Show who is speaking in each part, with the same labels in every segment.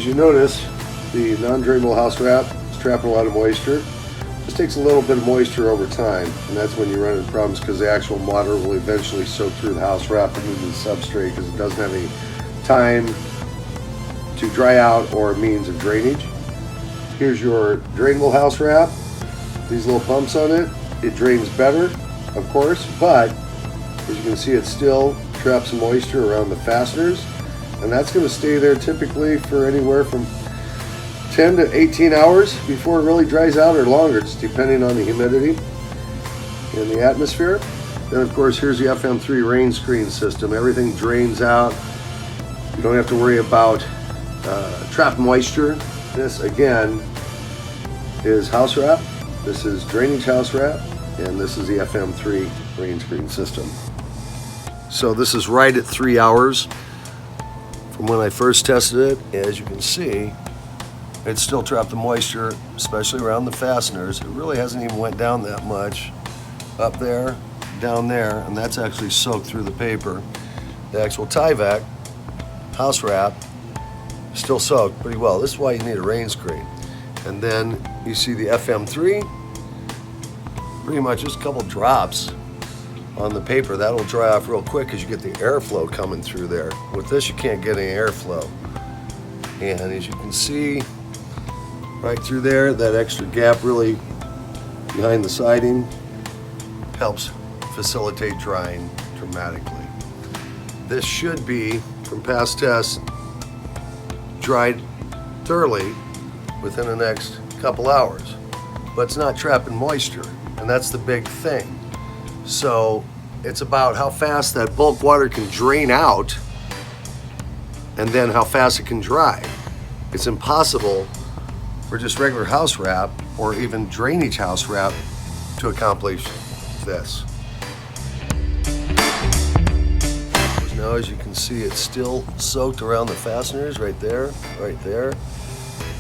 Speaker 1: As you notice, the non-drainable house wrap is trapping a lot of moisture. Just takes a little bit of moisture over time, and that's when you run into problems because the actual water will eventually soak through the house wrap and into the substrate because it doesn't have any time to dry out or means of drainage. Here's your drainable house wrap. These little bumps on it, it drains better, of course, but as you can see, it still traps some moisture around the fasteners, and that's going to stay there typically for anywhere from 10 to 18 hours before it really dries out, or longer, just depending on the humidity in the atmosphere. Then of course, here's the FM3 Rainscreen system. Everything drains out. You don't have to worry about trapped moisture. This again is house wrap. This is drainage house wrap, and this is the FM3 Rainscreen system. So this is right at 3 hours from when I first tested it. As you can see, it still trapped the moisture, especially around the fasteners. It really hasn't even went down that much. Up there, down there, and that's actually soaked through the paper. The actual Tyvek house wrap is still soaked pretty well. This is why you need a rain screen. And then you see the FM3, pretty much just a couple drops on the paper. That'll dry off real quick because you get the airflow coming through there. With this, you can't get any airflow. And as you can see, right through there, that extra gap really behind the siding helps facilitate drying dramatically. This should be, from past tests, dried thoroughly within the next couple hours, but it's not trapping moisture, and that's the big thing. So it's about how fast that bulk water can drain out and then how fast it can dry. It's impossible for just regular house wrap or even drainage house wrap to accomplish this. Now, as you can see, it's still soaked around the fasteners right there, right there.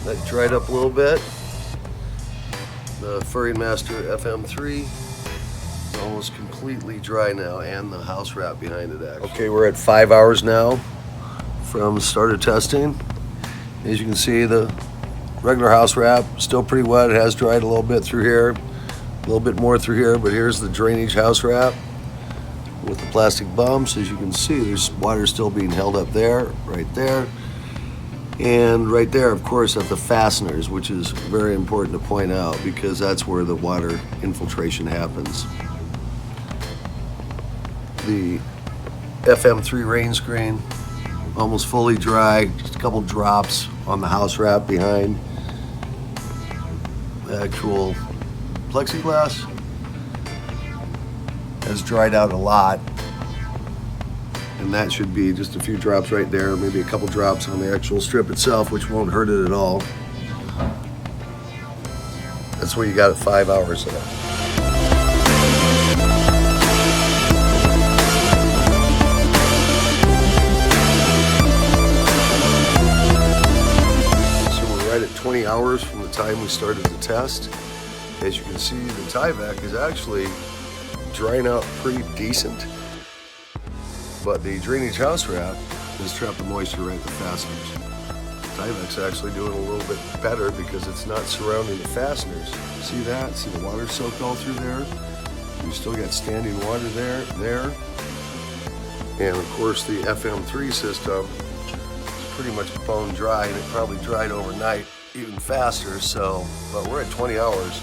Speaker 1: That dried up a little bit. The Furring Master FM3 is almost completely dry now, and the house wrap behind it actually. Okay, we're at 5 hours now from start of testing. As you can see, the regular house wrap still pretty wet. It has dried a little bit through here, a little bit more through here, but here's the drainage house wrap with the plastic bumps. As you can see, there's water still being held up there, right there, and right there, of course, at the fasteners, which is very important to point out because that's where the water infiltration happens. The FM3 rain screen, almost fully dry, just a couple drops on the house wrap behind. The actual plexiglass has dried out a lot, and that should be just a few drops right there, maybe a couple drops on the actual strip itself, which won't hurt it at all. That's where you got it 5 hours of. So we're right at 20 hours from the time we started the test. As you can see, the Tyvek is actually drying out pretty decent, but the drainage house wrap is trapping moisture right at the fasteners. Tyvek's actually doing a little bit better because it's not surrounding the fasteners. See that? See the water soaked all through there? You still got standing water there. And of course the FM3 system is pretty much bone dry, and it probably dried overnight even faster. So, but we're at 20 hours.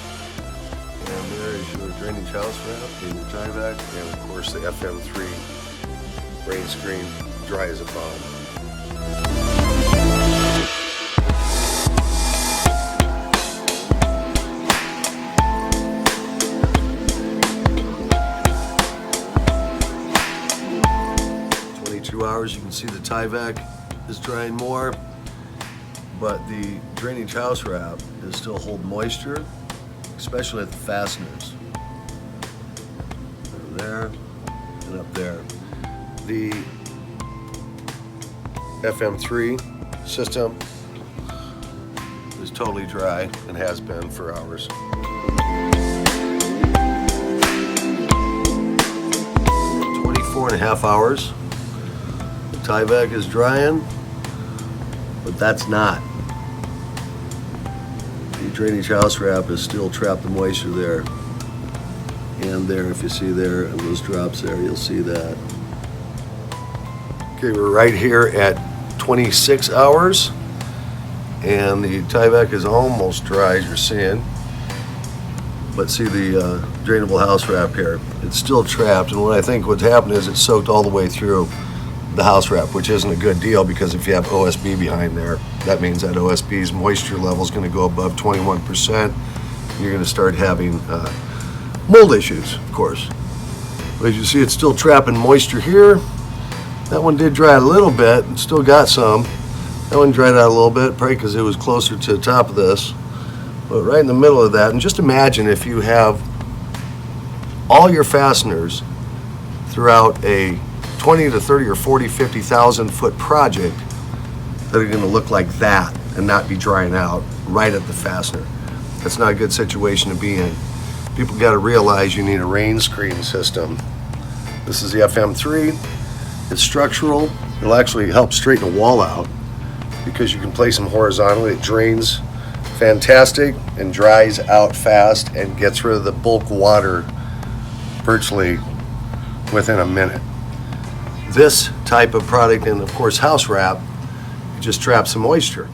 Speaker 1: And there is your drainage house wrap, and your Tyvek, and of course the FM3 rain screen, dry as a bone. Hours, you can see the Tyvek is drying more, but the drainage house wrap is still holding moisture, especially at the fasteners. There and up there. The FM3 system is totally dry and has been for hours. 24.5 hours. Tyvek is drying, but that's not. The drainage house wrap has still trapped the moisture there. And there, if you see there, and those drops there, you'll see that. Okay, we're right here at 26 hours, and the Tyvek is almost dry, as you're seeing. But see the drainable house wrap here, it's still trapped, and what I think what's happened is it's soaked all the way through the house wrap, which isn't a good deal, because if you have OSB behind there, that means that OSB's moisture level is going to go above 21%. You're going to start having mold issues, of course. But as you see, it's still trapping moisture here. That one did dry a little bit, and still got some. That one dried out a little bit, probably because it was closer to the top of this. But right in the middle of that, and just imagine if you have all your fasteners throughout a 20 to 30 or 40, 50,000 foot project that are going to look like that and not be drying out right at the fastener. That's not a good situation to be in. People got to realize you need a rain screen system. This is the FM3. It's structural. It'll actually help straighten a wall out because you can place them horizontally. It drains fantastic and dries out fast and gets rid of the bulk water virtually within a minute. This type of product, and of course house wrap, just traps some moisture.